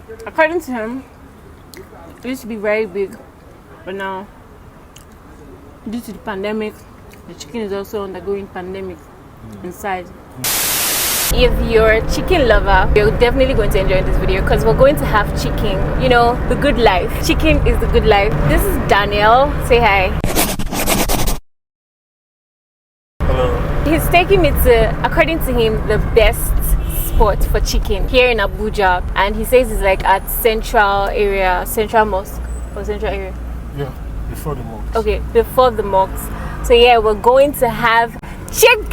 According to him, it used to be very big, but now, due to the pandemic, the chicken is also undergoing pandemic inside. If you're a chicken lover, you're definitely going to enjoy this video because we're going to have chicken. You know, the good life. Chicken is the good life. This is Daniel. Say hi. Hello. He's taking me to, according to him, the best spot for chicken here in Abuja, and he says it's like at Central Mosque or Central area. Yeah, before the mosque. Okay, before the mosque. So yeah, we're going to have chicken.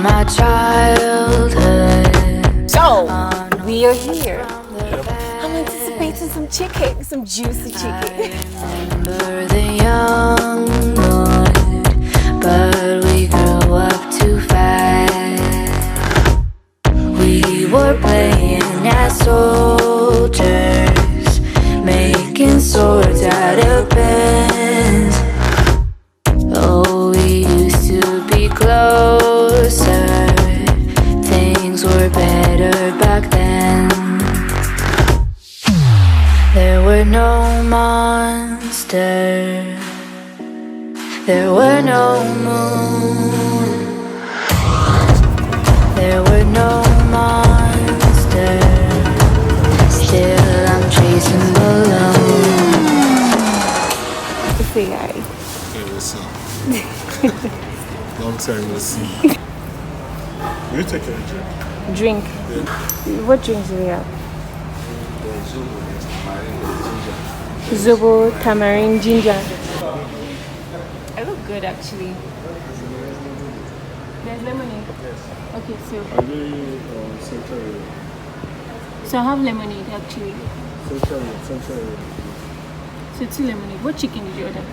My childhood. So we are here. I'm anticipating some chicken, some juicy chicken. I remember the young blood, but we grew up too fast. We were playing as soldiers, making swords out of pens. Oh, we used to be closer. Things were better back then. There were no monsters. There were no moons. There were no monsters. Still I'm chasing balloons. Say hi. Hey, what's up? Long time no see. You take a drink. Drink. Yeah. What drinks do we have? Zobo, tamarind, ginger. I look good actually. There's lemonade. Okay, so Are they Central area? I have lemonade actually. Central area. So 2 lemonade. What chicken did you order?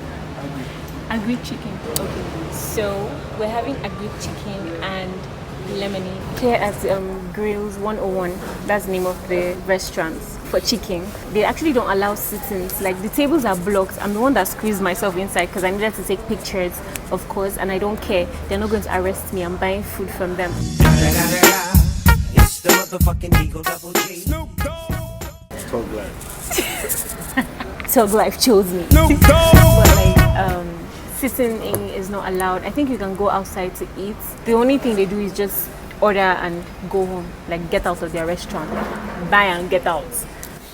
Agri chicken. Okay. So we're having agri chicken and lemonade. Here at Grills 101. That's the name of the restaurants for chicken. They actually don't allow sittings. Like the tables are blocked. I'm the one that squeezed myself inside because I needed to take pictures, of course, and I don't care. They're not going to arrest me. I'm buying food from them. It's the motherfucking Eagle Double G. Talk life. Tug Life chose me. But like sitting in is not allowed. I think you can go outside to eat. The only thing they do is just order and go home, like get out of their restaurant, buy and get out.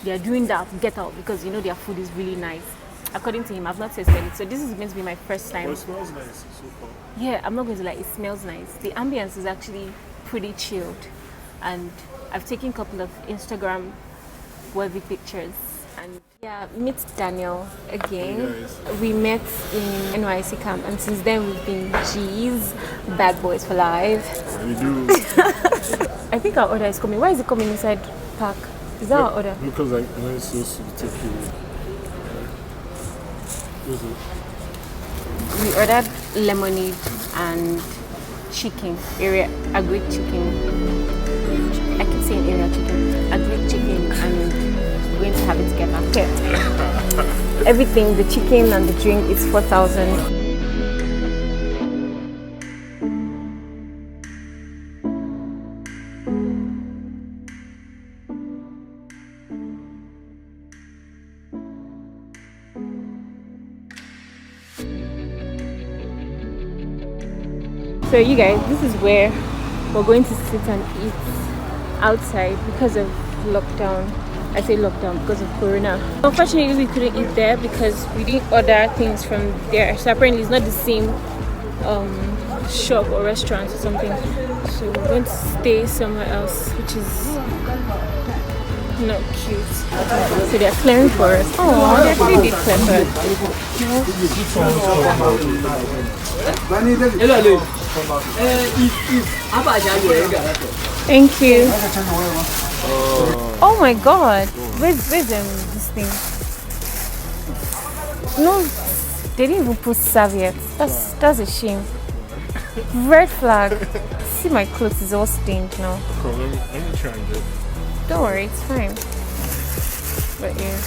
They are doing that, get out, because you know their food is really nice. According to him, I've not tasted it, so this is going to be my first time. Well, it smells nice so far. Yeah, I'm not going to lie, it smells nice. The ambience is actually pretty chilled, and I've taken a couple of Instagram worthy pictures. And yeah, meet Daniel again. Hey guys. We met in NYC camp, and since then we've been G's, bad boys for life. We do. I think our order is coming. Why is it coming inside park? Is that our order? Because I'm supposed to take you. We ordered lemonade and chicken, agri chicken. I keep saying area chicken, agri chicken, and we're going to have it together. Okay. Everything, the chicken and the drink, is 4,000. So you guys, this is where we're going to sit and eat outside because of lockdown. I say lockdown because of Corona. Unfortunately, we couldn't eat there because we didn't order things from there. So apparently it's not the same shop or restaurant or something. So we're going to stay somewhere else, which is not cute. So they're clearing for us. Oh, they actually did clear for us. Thank you. Oh my god. Where's this thing? No, they didn't even put serviettes. That's a shame. Red flag. See, my clothes is all stained now. Come, let me try and get. Don't worry, it's fine. But yeah.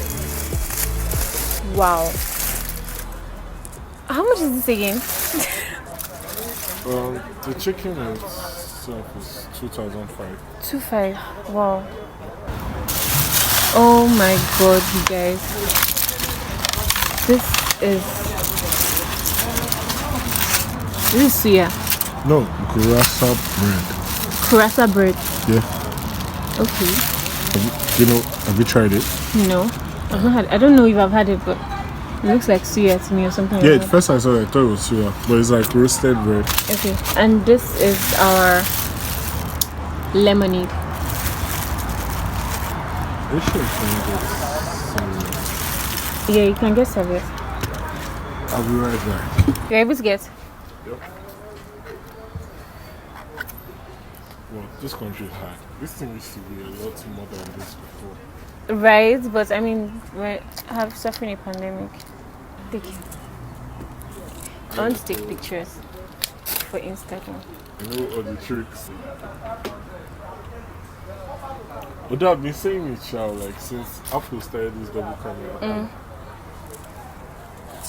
Wow. How much is this again? The chicken itself is 2,500. 2.5. Wow. Oh my god, you guys. This is suya. No, gurasa bread. Kurasa bread. Yeah. Okay. Have you tried it? No. I've not had I don't know if I've had it, but it looks like suya to me or something Yeah, like at first I saw it, I thought it was suya, but it's like roasted bread. that. Okay. And this is our lemonade. Are you sure you can get some? Yeah, you can get serviette. I'll be right back. You're able to get? Yep. Well, this country is hard. This thing used to be a lot more than this before. Right, but I mean, we have suffering a pandemic. Thank you. I want to take pictures for Instagram. You know all the tricks. Although I've been saying it, child, like since Apple started this double camera.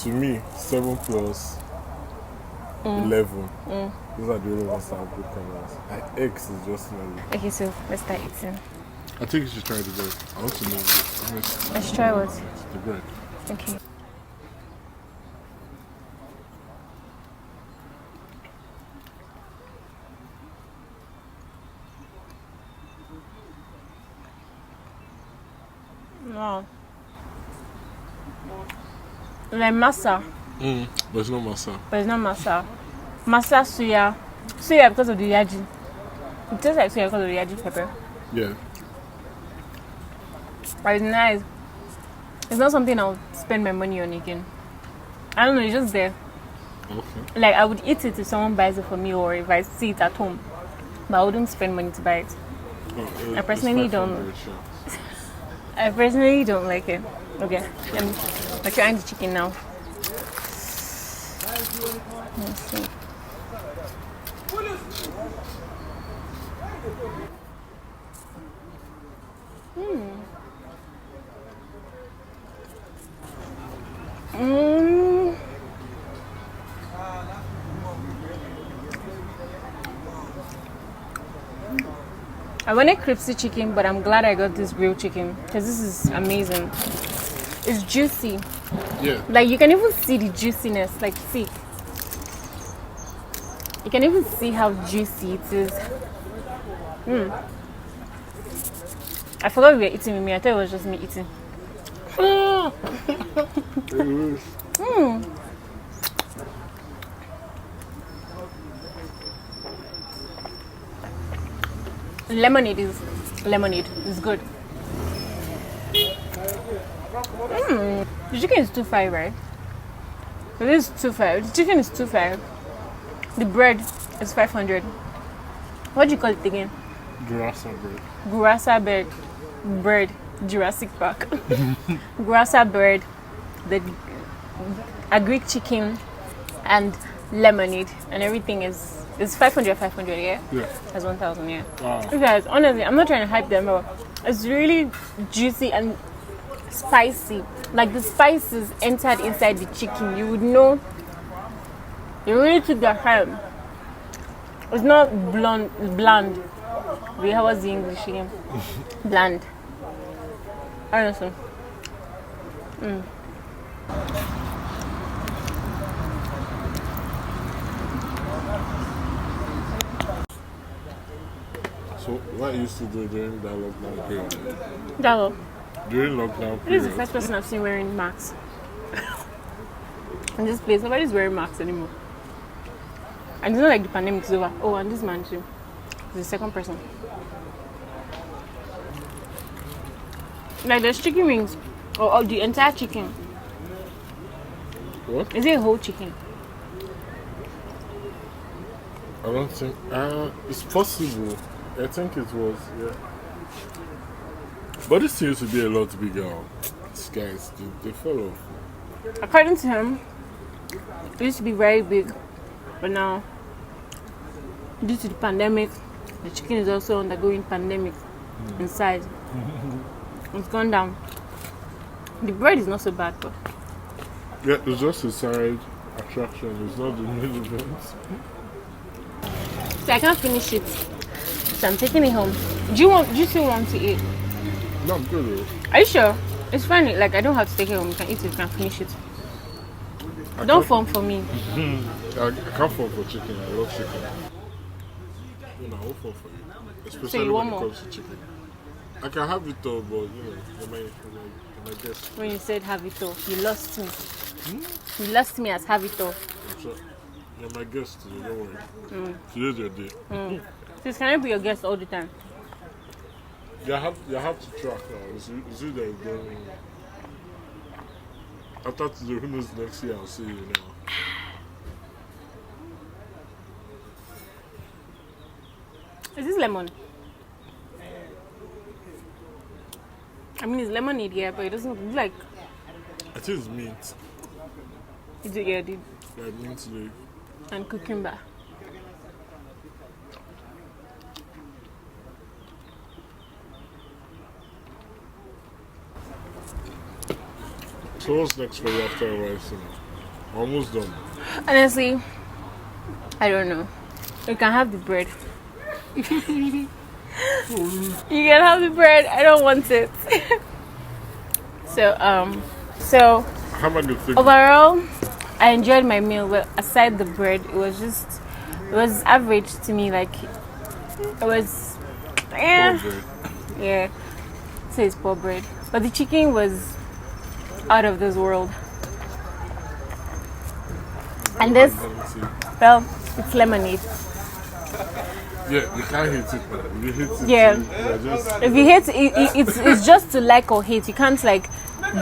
To me, 7 plus 11. Those are the only ones that have good cameras. Like X is just like. Okay, so let's start eating. I think you should try the bread. I want to know Let's try what? the bread. Okay. Wow. Like masa, But it's not masa. but it's not masa. Masa suya. Suya because of the yaji. It tastes like suya because of the yaji pepper. Yeah. But it's nice. It's not something I'll spend my money on again. I don't know, it's just there. Okay. Like I would eat it if someone buys it for me or if I see it at home. But I wouldn't spend money to buy it. I personally don't. I personally don't like it. Okay, I'm trying the chicken now. Let's see. I wanted crispy chicken, but I'm glad I got this grilled chicken because this is amazing. It's juicy. Yeah. Like you can even see the juiciness. Like see, you can even see how juicy it is. I forgot we were eating with me. I thought it was just me eating. Lemonade is good. The chicken is 2.5, right? This is 2.5. The chicken is 2.5. The bread is 500. What do you call it again? Gurasa bread. Gurasa bread. Jurassic Park. Gurasa bread, a Greek chicken, and lemonade, and everything is 500, yeah? Yeah. That's 1,000, yeah. Wow. You guys, honestly, I'm not trying to hype them up. It's really juicy and spicy. Like the spices entered inside the chicken. You would know. You really took their time. It's not bland. Wait, how was the English again? Bland. Honestly. So what you used to do during that lockdown period? Jalo. During lockdown This is the period. first person I've seen wearing masks. In this place, nobody's wearing masks anymore. And it's not like the pandemic is over. Oh, and this man too. He's the second person. Like there's chicken wings. Or the entire chicken. What? Is it a whole chicken? I don't think. It's possible. I think it was. Yeah. But this thing used to be a lot bigger. These guys, they follow. According to him, it used to be very big, but now, due to the pandemic, the chicken is also undergoing pandemic in size. It's gone down. The bread is not so bad, but Yeah, it's just a side attraction. It's not the main event. so I can't finish it. So I'm taking it home. Do you still want to eat? No, I'm good though. Are you sure? It's fine. Like I don't have to take it home. You can eat it. You can finish it. Don't form for me. I can't fall for chicken. I love chicken. You know, I will fall for you. Especially you when want it more? comes to chicken. I can have it all, but you know, you're my guest. When you said have it all, you lost me. You lost me as have it all. I'm sure. You're my guest today, don't worry. Today's your day. Please, can I be your guest all the time? You have to track now. It's you that is going. After today, who knows next year I'll see you now. Is this lemon? I mean, it's lemonade here, but it doesn't look like. I think it's mint. It's yeah, dude. Like mint leaf. And cucumber. So what's next for you after rice? Almost done. Honestly, I don't know. You can have the bread. You can have the bread. I don't want it. So How am I gonna think? overall, I enjoyed my meal. But aside the bread, it was average to me. Like it was, Poor bread. yeah. So it's poor bread, but the chicken was out of this world. And this, well, it's lemonade. Yeah, you can't hate it, man. If you hate it, Yeah. you're just. If you hate it's just to like or hate. You can't like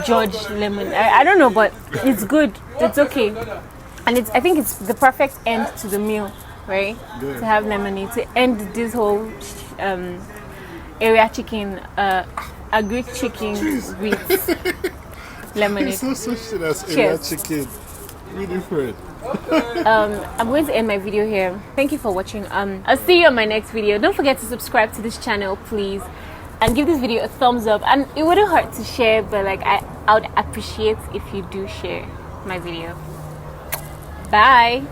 judge lemon. I don't know, but it's good. It's okay, and I think it's the perfect end to the meal, right? Yeah. To have lemonade to end this whole area chicken, a Greek chicken with lemonade. It's not such thing as area Cheers. chicken. Really different. I'm going to end my video here. Thank you for watching. I'll see you on my next video. Don't forget to subscribe to this channel, please, and give this video a thumbs up. And it wouldn't hurt to share, but like I would appreciate if you do share my video. Bye.